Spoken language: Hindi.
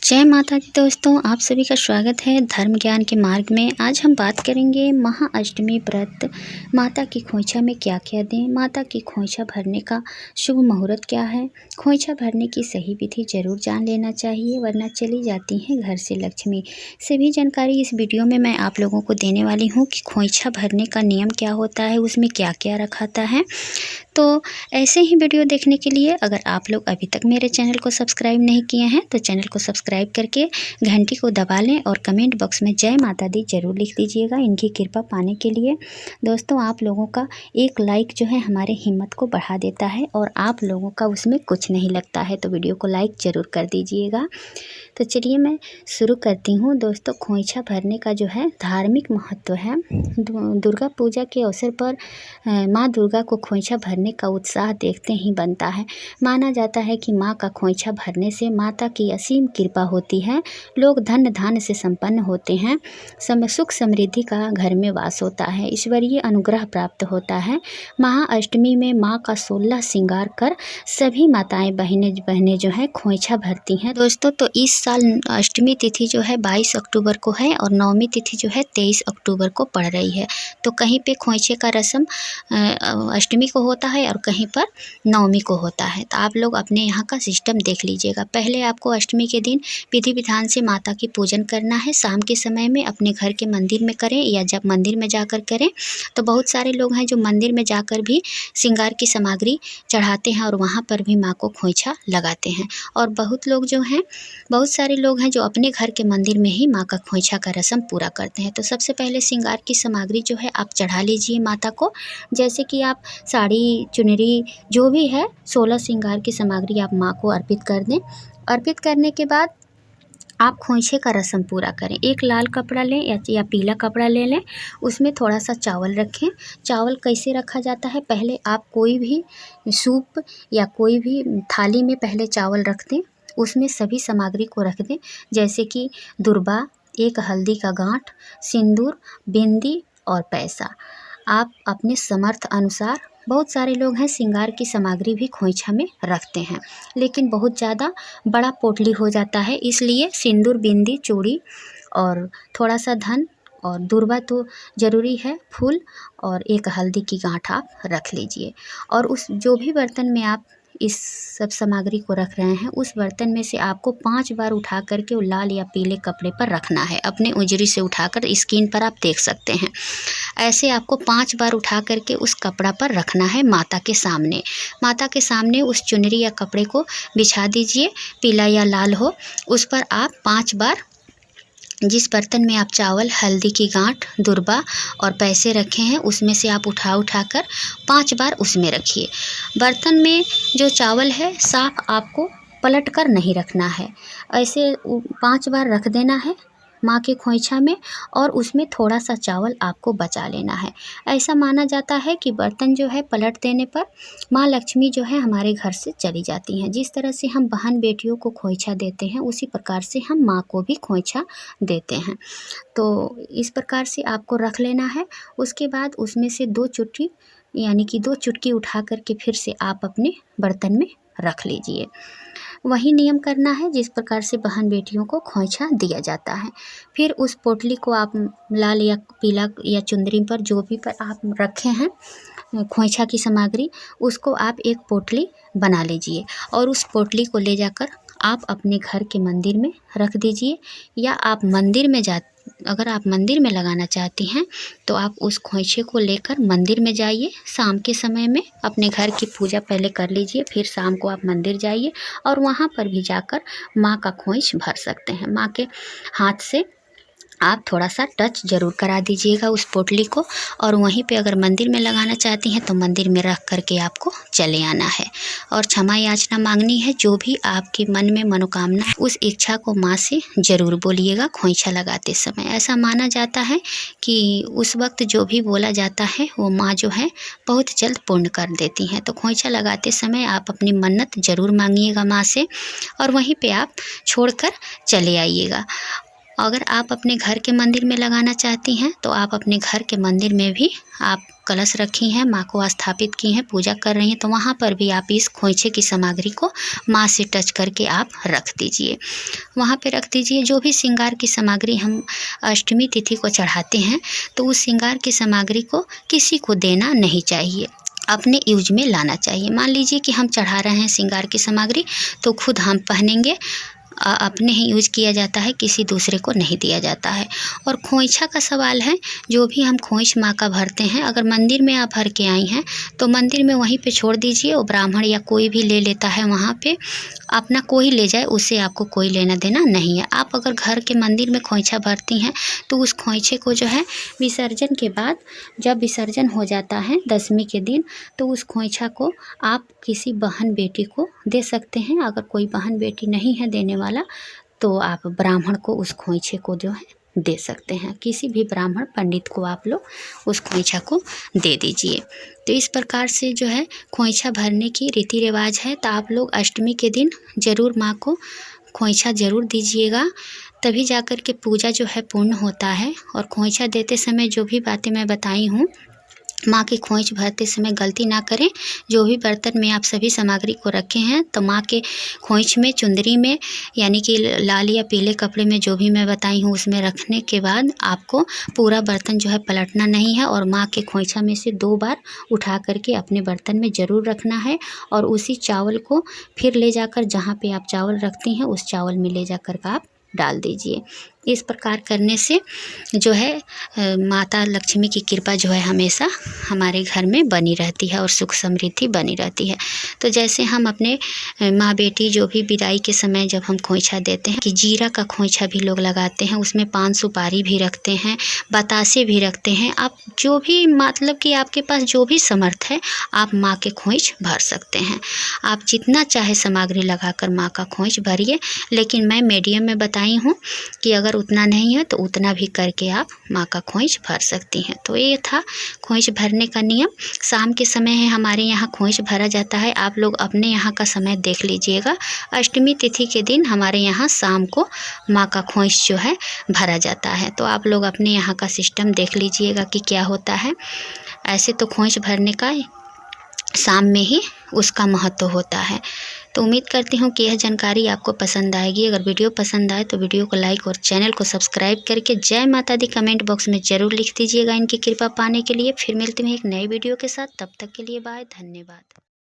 जय माता दी दोस्तों, आप सभी का स्वागत है धर्म ज्ञान के मार्ग में। आज हम बात करेंगे महाअष्टमी व्रत। माता की खोइछा में क्या क्या दें, माता की खोइछा भरने का शुभ मुहूर्त क्या है, खोइछा भरने की सही विधि जरूर जान लेना चाहिए, वरना चली जाती हैं घर से लक्ष्मी। सभी जानकारी इस वीडियो में मैं आप लोगों को देने वाली हूँ कि खोइछा भरने का नियम क्या होता है, उसमें क्या क्या रखाता है। तो ऐसे ही वीडियो देखने के लिए अगर आप लोग अभी तक मेरे चैनल को सब्सक्राइब नहीं किए हैं तो चैनल को सब्सक्राइब करके घंटी को दबा लें और कमेंट बॉक्स में जय माता दी जरूर लिख दीजिएगा इनकी कृपा पाने के लिए। दोस्तों, आप लोगों का एक लाइक जो है हमारे हिम्मत को बढ़ा देता है और आप लोगों का उसमें कुछ नहीं लगता है, तो वीडियो को लाइक ज़रूर कर दीजिएगा। तो चलिए मैं शुरू करती हूँ। दोस्तों, खोइछा भरने का जो है धार्मिक महत्व है। दुर्गा पूजा के अवसर पर माँ दुर्गा को खोइछा भरने का उत्साह देखते ही बनता है। माना जाता है कि माँ का खोइछा भरने से माता की असीम कृपा होती है, लोग धन धान्य से संपन्न होते हैं, सुख समृद्धि का घर में वास होता है, ईश्वरीय अनुग्रह प्राप्त होता है। महाअष्टमी में माँ का 16 श्रृंगार कर सभी माताएं बहनें जो है खोइछा भरती हैं। दोस्तों, तो इस साल अष्टमी तिथि जो है 22 अक्टूबर को है और नवमी तिथि जो है 23 अक्टूबर को पड़ रही है। तो कहीं पे खोइछे का रस्म अष्टमी को होता है और कहीं पर नवमी को होता है। तो आप लोग अपने यहाँ का सिस्टम देख लीजिएगा। पहले आपको अष्टमी के दिन विधि विधान से माता की पूजन करना है। शाम के समय में अपने घर के मंदिर में करें या जब मंदिर में जाकर करें। तो बहुत सारे लोग हैं जो मंदिर में जाकर भी श्रृंगार की सामग्री चढ़ाते हैं और वहाँ पर भी माँ को खोइछा लगाते हैं। और बहुत सारे लोग हैं जो अपने घर के मंदिर में ही माँ का खोइछा का रस्म पूरा करते हैं। तो सबसे पहले श्रृंगार की सामग्री जो है आप चढ़ा लीजिए माता को। जैसे कि आप साड़ी, चुनरी, जो भी है 16 श्रृंगार की सामग्री आप माँ को अर्पित कर दें। अर्पित करने के बाद आप खोइछे का रस्म पूरा करें। एक लाल कपड़ा लें या पीला कपड़ा ले लें, उसमें थोड़ा सा चावल रखें। चावल कैसे रखा जाता है, पहले आप कोई भी सूप या कोई भी थाली में पहले चावल रख दें, उसमें सभी सामग्री को रख दें। जैसे कि दुर्बा, एक हल्दी का गांठ, सिंदूर, बिंदी और पैसा। आप अपने समर्थ अनुसार, बहुत सारे लोग हैं श्रृंगार की सामग्री भी खोइछा में रखते हैं, लेकिन बहुत ज़्यादा बड़ा पोटली हो जाता है, इसलिए सिंदूर, बिंदी, चूड़ी और थोड़ा सा धन और दुर्बा तो ज़रूरी है, फूल और एक हल्दी की गांठ आप रख लीजिए। और उस जो भी बर्तन में आप इस सब सामग्री को रख रहे हैं, उस बर्तन में से आपको 5 बार उठा करके वो लाल या पीले कपड़े पर रखना है। अपने उंजरी से उठाकर स्क्रीन पर आप देख सकते हैं। ऐसे आपको 5 बार उठा करके उस कपड़ा पर रखना है माता के सामने। माता के सामने उस चुनरी या कपड़े को बिछा दीजिए, पीला या लाल हो। उस पर आप 5 बार जिस बर्तन में आप चावल, हल्दी की गांठ, दुर्बा और पैसे रखे हैं, उसमें से आप उठा कर 5 बार उसमें रखिए। बर्तन में जो चावल है साफ आपको पलट कर नहीं रखना है, ऐसे 5 बार रख देना है माँ के खोइछा में और उसमें थोड़ा सा चावल आपको बचा लेना है। ऐसा माना जाता है कि बर्तन जो है पलट देने पर माँ लक्ष्मी जो है हमारे घर से चली जाती हैं। जिस तरह से हम बहन बेटियों को खोइछा देते हैं, उसी प्रकार से हम माँ को भी खोइछा देते हैं। तो इस प्रकार से आपको रख लेना है। उसके बाद उसमें से 2 चुटकी यानी कि 2 चुटकी उठा करके फिर से आप अपने बर्तन में रख लीजिए। वही नियम करना है जिस प्रकार से बहन बेटियों को खोइछा दिया जाता है। फिर उस पोटली को आप लाल या पीला या चुंदरी पर जो भी पर आप रखे हैं खोइछा की सामग्री, उसको आप एक पोटली बना लीजिए और उस पोटली को ले जाकर आप अपने घर के मंदिर में रख दीजिए। या अगर आप मंदिर में लगाना चाहती हैं तो आप उस खोइछे को लेकर मंदिर में जाइए। शाम के समय में अपने घर की पूजा पहले कर लीजिए, फिर शाम को आप मंदिर जाइए और वहाँ पर भी जाकर माँ का खोइछ भर सकते हैं। माँ के हाथ से आप थोड़ा सा टच ज़रूर करा दीजिएगा उस पोटली को, और वहीं पे अगर मंदिर में लगाना चाहती हैं तो मंदिर में रख करके आपको चले आना है और क्षमा याचना मांगनी है। जो भी आपके मन में मनोकामना है उस इच्छा को माँ से ज़रूर बोलिएगा खोइछा लगाते समय। ऐसा माना जाता है कि उस वक्त जो भी बोला जाता है वो माँ जो है बहुत जल्द पूर्ण कर देती हैं। तो खोइछा लगाते समय आप अपनी मन्नत ज़रूर मांगिएगा माँ से और वहीं पर आप छोड़ कर चले आइएगा। अगर आप अपने घर के मंदिर में लगाना चाहती हैं तो आप अपने घर के मंदिर में भी आप कलश रखी हैं, माँ को स्थापित की हैं, पूजा कर रही हैं, तो वहाँ पर भी आप इस खोइछे की सामग्री को माँ से टच करके आप रख दीजिए, वहाँ पे रख दीजिए। जो भी श्रृंगार की सामग्री हम अष्टमी तिथि को चढ़ाते हैं, तो उस श्रृंगार की सामग्री को किसी को देना नहीं चाहिए, अपने यूज में लाना चाहिए। मान लीजिए कि हम चढ़ा रहे हैं श्रृंगार की सामग्री, तो खुद हम पहनेंगे, अपने ही यूज किया जाता है, किसी दूसरे को नहीं दिया जाता है। और खोइछा का सवाल है, जो भी हम खोइछ माँ का भरते हैं, अगर मंदिर में आप भर के आई हैं तो मंदिर में वहीं पे छोड़ दीजिए, वो ब्राह्मण या कोई भी ले लेता है, वहाँ पे अपना कोई ले जाए, उससे आपको कोई लेना देना नहीं है। आप अगर घर के मंदिर में खोइछा भरती हैं तो उस खोइछे को जो है विसर्जन के बाद, जब विसर्जन हो जाता है दशमी के दिन, तो उस खोइछा को आप किसी बहन बेटी को दे सकते हैं। अगर कोई बहन बेटी नहीं है देने वाला, तो आप ब्राह्मण को उस खोइछे को जो है दे सकते हैं, किसी भी ब्राह्मण पंडित को आप लोग उस खोइछा को दे दीजिए। तो इस प्रकार से जो है खोइछा भरने की रीति रिवाज है। तो आप लोग अष्टमी के दिन ज़रूर माँ को खोइछा ज़रूर दीजिएगा, तभी जाकर के पूजा जो है पूर्ण होता है। और खोइछा देते समय जो भी बातें मैं बताई हूँ, माँ की खोइछ भरते समय गलती ना करें। जो भी बर्तन में आप सभी सामग्री को रखे हैं, तो माँ के खोइछ में, चुंदरी में, यानी कि लाल या पीले कपड़े में, जो भी मैं बताई हूँ उसमें रखने के बाद आपको पूरा बर्तन जो है पलटना नहीं है, और माँ के खोइछा में से 2 बार उठा करके अपने बर्तन में ज़रूर रखना है। और उसी चावल को फिर ले जाकर जहाँ पे आप चावल रखती हैं उस चावल में ले जाकर के आप डाल दीजिए। इस प्रकार करने से जो है माता लक्ष्मी की कृपा जो है हमेशा हमारे घर में बनी रहती है और सुख समृद्धि बनी रहती है। तो जैसे हम अपने माँ बेटी जो भी विदाई के समय जब हम खोइछा देते हैं, कि जीरा का खोइछा भी लोग लगाते हैं, उसमें पान सुपारी भी रखते हैं, बतासे भी रखते हैं। आप जो भी, मतलब कि आपके पास जो भी समर्थ है, आप माँ के खोइछ भर सकते हैं। आप जितना चाहे सामग्री लगाकर माँ का खोइछ भरिए, लेकिन मैं मीडियम में बताई हूँ कि अगर उतना नहीं है तो उतना भी करके आप माँ का खोइछ भर सकती हैं। तो ये था खोइछ भरने का नियम। शाम के समय है हमारे यहाँ खोइछ भरा जाता है, आप लोग अपने यहाँ का समय देख लीजिएगा। अष्टमी तिथि के दिन हमारे यहाँ शाम को माँ का खोइछ जो है भरा जाता है। तो आप लोग अपने यहाँ का सिस्टम देख लीजिएगा कि क्या होता है। ऐसे तो खोइछ भरने का शाम में ही उसका महत्व होता है। तो उम्मीद करती हूँ कि यह जानकारी आपको पसंद आएगी। अगर वीडियो पसंद आए तो वीडियो को लाइक और चैनल को सब्सक्राइब करके जय माता दी कमेंट बॉक्स में ज़रूर लिख दीजिएगा इनकी कृपा पाने के लिए। फिर मिलते हैं एक नए वीडियो के साथ, तब तक के लिए बाय, धन्यवाद।